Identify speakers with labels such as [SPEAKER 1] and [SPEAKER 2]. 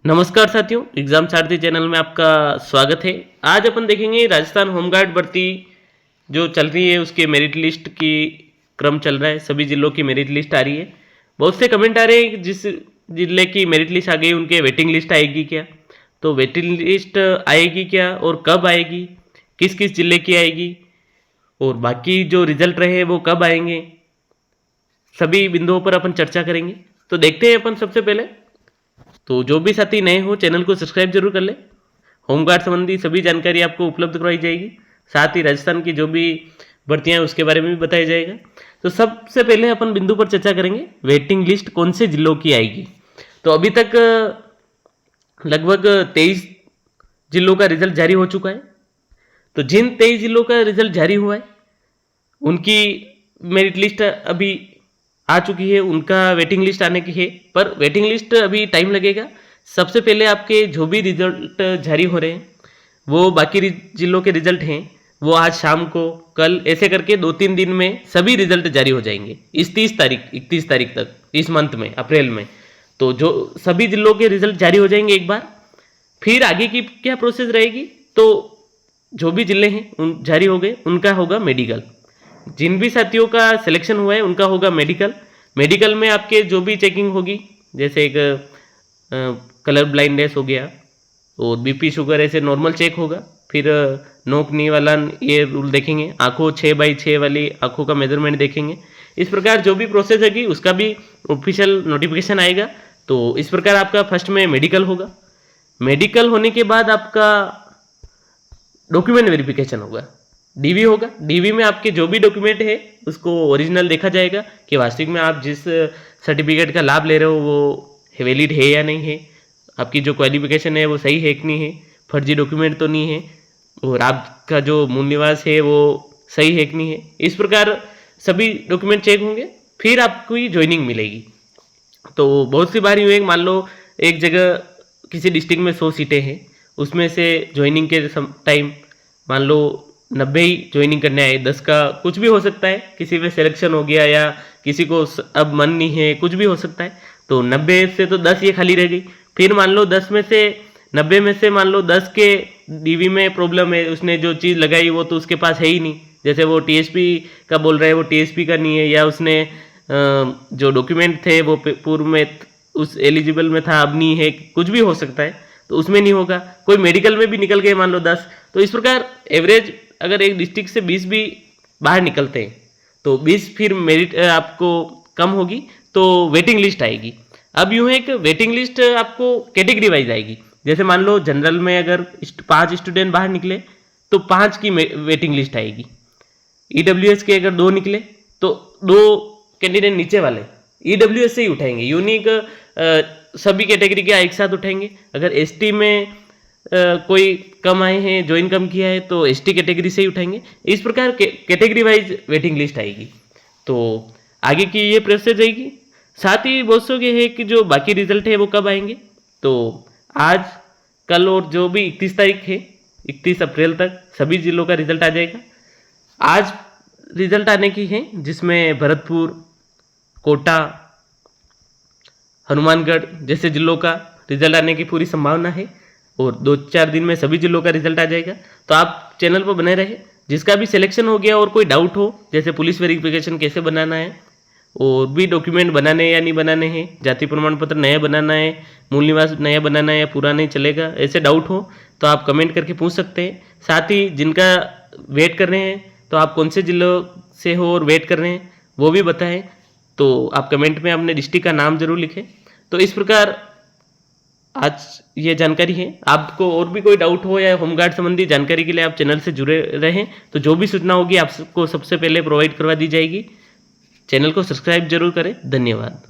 [SPEAKER 1] नमस्कार साथियों, एग्जाम सारथी चैनल में आपका स्वागत है। आज अपन देखेंगे राजस्थान होमगार्ड भर्ती जो चल रही है उसके मेरिट लिस्ट की क्रम चल रहा है। सभी जिलों की मेरिट लिस्ट आ रही है। बहुत से कमेंट आ रहे हैं कि जिस जिले की मेरिट लिस्ट आ गई उनके वेटिंग लिस्ट आएगी क्या, तो वेटिंग लिस्ट आएगी क्या और कब आएगी, किस किस जिले की आएगी और बाकी जो रिजल्ट रहे वो कब आएंगे, सभी बिंदुओं पर अपन चर्चा करेंगे। तो देखते हैं अपन सबसे पहले। तो जो भी साथी नए हो चैनल को सब्सक्राइब जरूर कर ले। होमगार्ड संबंधी सभी जानकारी आपको उपलब्ध करवाई जाएगी, साथ ही राजस्थान की जो भी भर्तियां हैं उसके बारे में भी बताया जाएगा। तो सबसे पहले अपन बिंदु पर चर्चा करेंगे, वेटिंग लिस्ट कौन से जिलों की आएगी। तो अभी तक लगभग 23 जिलों का रिजल्ट जारी हो चुका है। तो जिन 23 जिलों का रिजल्ट जारी हुआ है उनकी मेरिट लिस्ट अभी आ चुकी है, उनका वेटिंग लिस्ट आने की है, पर वेटिंग लिस्ट अभी टाइम लगेगा। सबसे पहले आपके जो भी रिजल्ट जारी हो रहे हैं वो बाकी जिलों के रिजल्ट हैं वो आज शाम को, कल, ऐसे करके 2-3 दिन में सभी रिजल्ट जारी हो जाएंगे। इस 31 तारीख तक, इस मंथ में, अप्रैल में। तो जो सभी जिलों के रिजल्ट जारी हो जाएंगे एक बार, फिर आगे की क्या प्रोसेस रहेगी, तो जो भी जिले हैं उन जारी हो गए उनका होगा मेडिकल। जिन भी साथियों का सिलेक्शन हुआ है उनका होगा मेडिकल में आपके जो भी चेकिंग होगी, जैसे एक कलर ब्लाइंडनेस हो गया और बीपी शुगर, ऐसे नॉर्मल चेक होगा। फिर नोक नी वाला ये रूल देखेंगे, आंखों 6x6 वाली आंखों का मेजरमेंट देखेंगे। इस प्रकार जो भी प्रोसेस होगी उसका भी ऑफिशियल नोटिफिकेशन आएगा। तो इस प्रकार आपका फर्स्ट में मेडिकल होगा। मेडिकल होने के बाद आपका डॉक्यूमेंट वेरिफिकेशन होगा, डीवी होगा। डीवी में आपके जो भी डॉक्यूमेंट है उसको ओरिजिनल देखा जाएगा कि वास्तविक में आप जिस सर्टिफिकेट का लाभ ले रहे हो वो वैलिड है या नहीं है, आपकी जो क्वालिफिकेशन है वो सही है कि नहीं है, फर्जी डॉक्यूमेंट तो नहीं है, और आपका जो मूल निवास है वो सही है कि नहीं है। इस प्रकार सभी डॉक्यूमेंट चेक होंगे, फिर आपको ज्वाइनिंग मिलेगी। तो बहुत सी बार यूँ एक मान लो एक जगह किसी डिस्ट्रिक्ट में 100 सीटें हैं, उसमें से ज्वाइनिंग के टाइम मान लो 90 ही ज्वाइनिंग करने आए, 10 का कुछ भी हो सकता है, किसी में सिलेक्शन हो गया या किसी को अब मन नहीं है, कुछ भी हो सकता है। तो 90 से तो 10 ये खाली रह गई। फिर मान लो 10 में से 90 में से मान लो 10 के डीवी में प्रॉब्लम है, उसने जो चीज़ लगाई वो तो उसके पास है ही नहीं, जैसे वो टीएसपी का बोल रहा है वो टीएसपी का नहीं है, या उसने जो डॉक्यूमेंट थे वो पूर्व में उस एलिजिबल में था अब नहीं है, कुछ भी हो सकता है, तो उसमें नहीं होगा। कोई मेडिकल में भी निकल गए मान लो 10। तो इस प्रकार एवरेज अगर एक डिस्ट्रिक्ट से 20 भी बाहर निकलते हैं तो 20 फिर मेरिट आपको कम होगी, तो वेटिंग लिस्ट आएगी। अब यूँ है कि वेटिंग लिस्ट आपको कैटेगरी वाइज आएगी। जैसे मान लो जनरल में अगर 5 स्टूडेंट बाहर निकले तो 5 की वेटिंग लिस्ट आएगी। ईडब्ल्यूएस के अगर 2 निकले तो 2 कैंडिडेट नीचे वाले ईडब्ल्यूएस से ही उठाएंगे, यूनिक सभी कैटेगरी के एक साथ उठाएंगे। अगर एसटी में कोई कम आए हैं, ज्वाइन कम किया है, तो एसटी कैटेगरी से ही उठाएंगे। इस प्रकार कैटेगरी वाइज वेटिंग लिस्ट आएगी। तो आगे की ये प्रोसेस रहेगी। साथ ही बहुत सौ ये है कि जो बाकी रिजल्ट है वो कब आएंगे, तो आज, कल और जो भी 31 तारीख है, 31 अप्रैल तक सभी जिलों का रिजल्ट आ जाएगा। आज रिजल्ट आने की है जिसमें भरतपुर, कोटा, हनुमानगढ़ जैसे जिलों का रिजल्ट आने की पूरी संभावना है, और 2-4 दिन में सभी जिलों का रिजल्ट आ जाएगा। तो आप चैनल पर बने रहे। जिसका भी सिलेक्शन हो गया और कोई डाउट हो, जैसे पुलिस वेरिफिकेशन कैसे बनाना है, और भी डॉक्यूमेंट बनाने या नहीं बनाने हैं, जाति प्रमाण पत्र नया बनाना है, मूल निवास नया बनाना है या पूरा नहीं चलेगा, ऐसे डाउट हो तो आप कमेंट करके पूछ सकते हैं। साथ ही जिनका वेट कर रहे हैं तो आप कौन से जिलों से हो और वेट कर रहे हैं वो भी बताएं, तो आप कमेंट में अपने डिस्ट्रिक्ट का नाम जरूर लिखें। तो इस प्रकार आज ये जानकारी है। आपको और भी कोई डाउट हो या होमगार्ड संबंधी जानकारी के लिए आप चैनल से जुड़े रहें, तो जो भी सूचना होगी आपको सबसे पहले प्रोवाइड करवा दी जाएगी। चैनल को सब्सक्राइब जरूर करें। धन्यवाद।